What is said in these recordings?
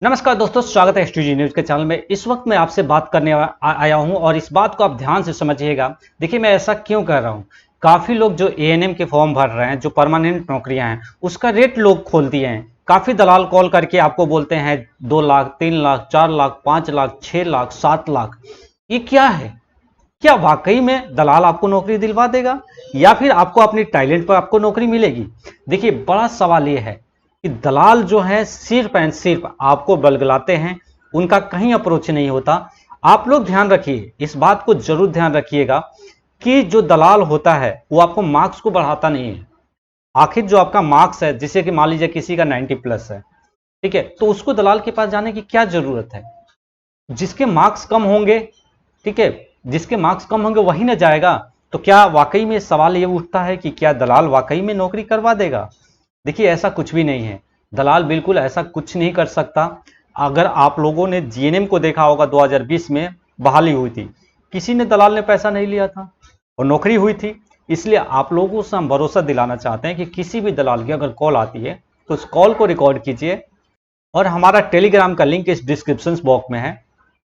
नमस्कार दोस्तों, स्वागत है एसटीजी न्यूज के चैनल में। इस वक्त मैं आपसे बात करने आया हूं और इस बात को आप ध्यान से समझिएगा। देखिए, मैं ऐसा क्यों कर रहा हूं। काफ़ी लोग जो एएनएम के फॉर्म भर रहे हैं, जो परमानेंट नौकरियां हैं, उसका रेट लोग खोल दिए हैं। काफ़ी दलाल कॉल करके आपको बोलते हैं 2 लाख, 3 लाख, 4 लाख, 5 लाख, 6 लाख, 7 लाख। ये क्या है? क्या वाकई में दलाल आपको नौकरी दिलवा देगा या फिर आपको अपनी टैलेंट पर आपको नौकरी मिलेगी? देखिए, बड़ा सवाल ये है कि दलाल जो है सिर्फ एंड सिर्फ आपको बलगलाते हैं, उनका कहीं अप्रोच नहीं होता। आप लोग ध्यान रखिए, इस बात को जरूर ध्यान रखिएगा कि जो दलाल होता है वो आपको मार्क्स को बढ़ाता नहीं है। आखिर जो आपका मार्क्स है, जिसे कि मान लीजिए किसी का 90 प्लस है, ठीक है, तो उसको दलाल के पास जाने की क्या जरूरत है? जिसके मार्क्स कम होंगे, ठीक है, जिसके मार्क्स कम होंगे वही ना जाएगा। तो क्या वाकई में सवाल ये उठता है कि क्या दलाल वाकई में नौकरी करवा देगा? देखिए, ऐसा कुछ भी नहीं है। दलाल बिल्कुल ऐसा कुछ नहीं कर सकता। अगर आप लोगों ने जीएनएम को देखा होगा, 2020 में बहाली हुई थी, किसी ने दलाल ने पैसा नहीं लिया था और नौकरी हुई थी। इसलिए आप लोगों से हम भरोसा दिलाना चाहते हैं कि किसी भी दलाल की अगर कॉल आती है तो उस कॉल को रिकॉर्ड कीजिए और हमारा टेलीग्राम का लिंक इस डिस्क्रिप्शन बॉक्स में है।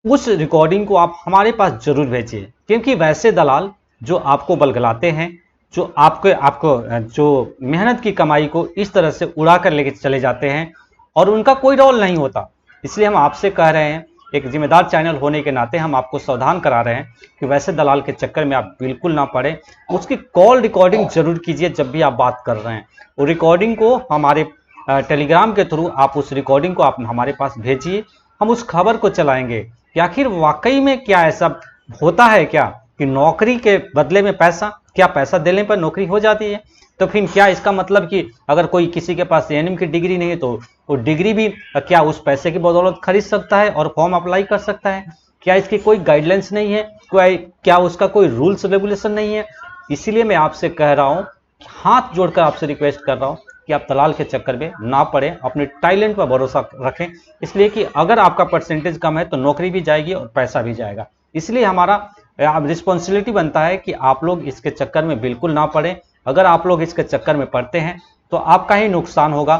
उस रिकॉर्डिंग को आप हमारे पास जरूर भेजिए, क्योंकि वैसे दलाल जो आपको बलगलाते हैं, जो आपको आपको जो मेहनत की कमाई को इस तरह से उड़ा कर लेके चले जाते हैं और उनका कोई रोल नहीं होता। इसलिए हम आपसे कह रहे हैं, एक जिम्मेदार चैनल होने के नाते हम आपको सावधान करा रहे हैं कि वैसे दलाल के चक्कर में आप बिल्कुल ना पड़े। उसकी कॉल रिकॉर्डिंग जरूर कीजिए जब भी आप बात कर रहे हैं। वो रिकॉर्डिंग को हमारे टेलीग्राम के थ्रू आप उस रिकॉर्डिंग को आप हमारे पास भेजिए। हम उस खबर को चलाएंगे कि आखिर वाकई में क्या ऐसा होता है क्या कि नौकरी के बदले में पैसा, क्या पैसा देने पर नौकरी हो जाती है? तो फिर क्या इसका मतलब कि अगर कोई किसी के पास एएनएम की डिग्री नहीं है तो वो डिग्री भी क्या उस पैसे की बदौलत खरीद सकता है और फॉर्म अप्लाई कर सकता है? क्या इसकी कोई गाइडलाइंस नहीं है? क्या उसका कोई रूल्स रेगुलेशन नहीं है? इसीलिए मैं आपसे कह रहा हूं, हाथ जोड़कर आपसे रिक्वेस्ट कर रहा हूं कि आप दलाल के चक्कर में ना पड़े, अपने टैलेंट पर भरोसा रखें। इसलिए कि अगर आपका परसेंटेज कम है तो नौकरी भी जाएगी और पैसा भी जाएगा। इसलिए हमारा रिस्पॉन्सिबिलिटी बनता है कि आप लोग इसके चक्कर में बिल्कुल ना पड़े। अगर आप लोग इसके चक्कर में पड़ते हैं तो आपका ही नुकसान होगा।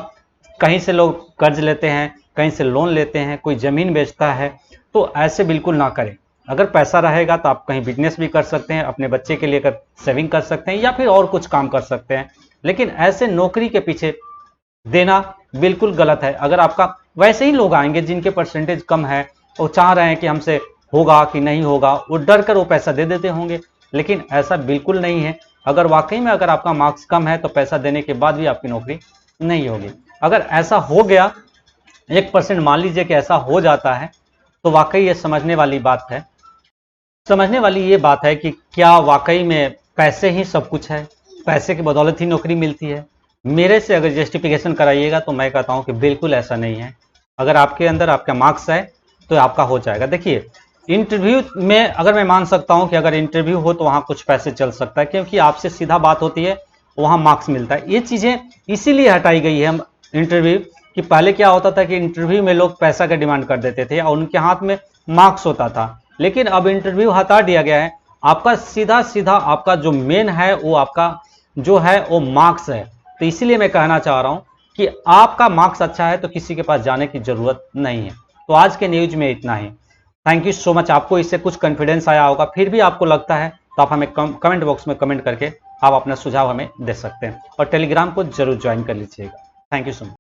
कहीं से लोग कर्ज लेते हैं, कहीं से लोन लेते हैं, कोई ज़मीन बेचता है, तो ऐसे बिल्कुल ना करें। अगर पैसा रहेगा तो आप कहीं बिजनेस भी कर सकते हैं, अपने बच्चे के लिए सेविंग कर सकते हैं या फिर और कुछ काम कर सकते हैं। लेकिन ऐसे नौकरी के पीछे देना बिल्कुल गलत है। अगर आपका वैसे ही लोग आएंगे जिनके परसेंटेज कम है, वो चाह रहे हैं कि हमसे होगा कि नहीं होगा, वो डर कर वो पैसा दे देते होंगे। लेकिन ऐसा बिल्कुल नहीं है। अगर वाकई में अगर आपका मार्क्स कम है तो पैसा देने के बाद भी आपकी नौकरी नहीं होगी। अगर ऐसा हो गया, 1% मान लीजिए कि ऐसा हो जाता है, तो वाकई ये समझने वाली बात है। समझने वाली ये बात है कि क्या वाकई में पैसे ही सब कुछ है, पैसे की बदौलत ही नौकरी मिलती है? मेरे से अगर जस्टिफिकेशन कराइएगा तो मैं कहता हूं कि बिल्कुल ऐसा नहीं है। अगर आपके अंदर आपका मार्क्स है तो आपका हो जाएगा। देखिए, इंटरव्यू में अगर मैं मान सकता हूं कि अगर इंटरव्यू हो तो वहां कुछ पैसे चल सकता है, क्योंकि आपसे सीधा बात होती है, वहां मार्क्स मिलता है। ये चीज़ें इसीलिए हटाई गई है हम इंटरव्यू कि पहले क्या होता था कि इंटरव्यू में लोग पैसा का डिमांड कर देते थे और उनके हाथ में मार्क्स होता था। लेकिन अब इंटरव्यू हटा दिया गया है। आपका सीधा सीधा आपका जो मेन है वो आपका जो है वो मार्क्स है। तो इसीलिए मैं कहना चाह रहा हूं कि आपका मार्क्स अच्छा है तो किसी के पास जाने की जरूरत नहीं है। तो आज के न्यूज में इतना ही। Thank you so much. आपको इससे कुछ कॉन्फिडेंस आया होगा। फिर भी आपको लगता है तो आप हमें कमेंट बॉक्स में कमेंट करके आप अपना सुझाव हमें दे सकते हैं और टेलीग्राम को जरूर ज्वाइन कर लीजिएगा। Thank you so much.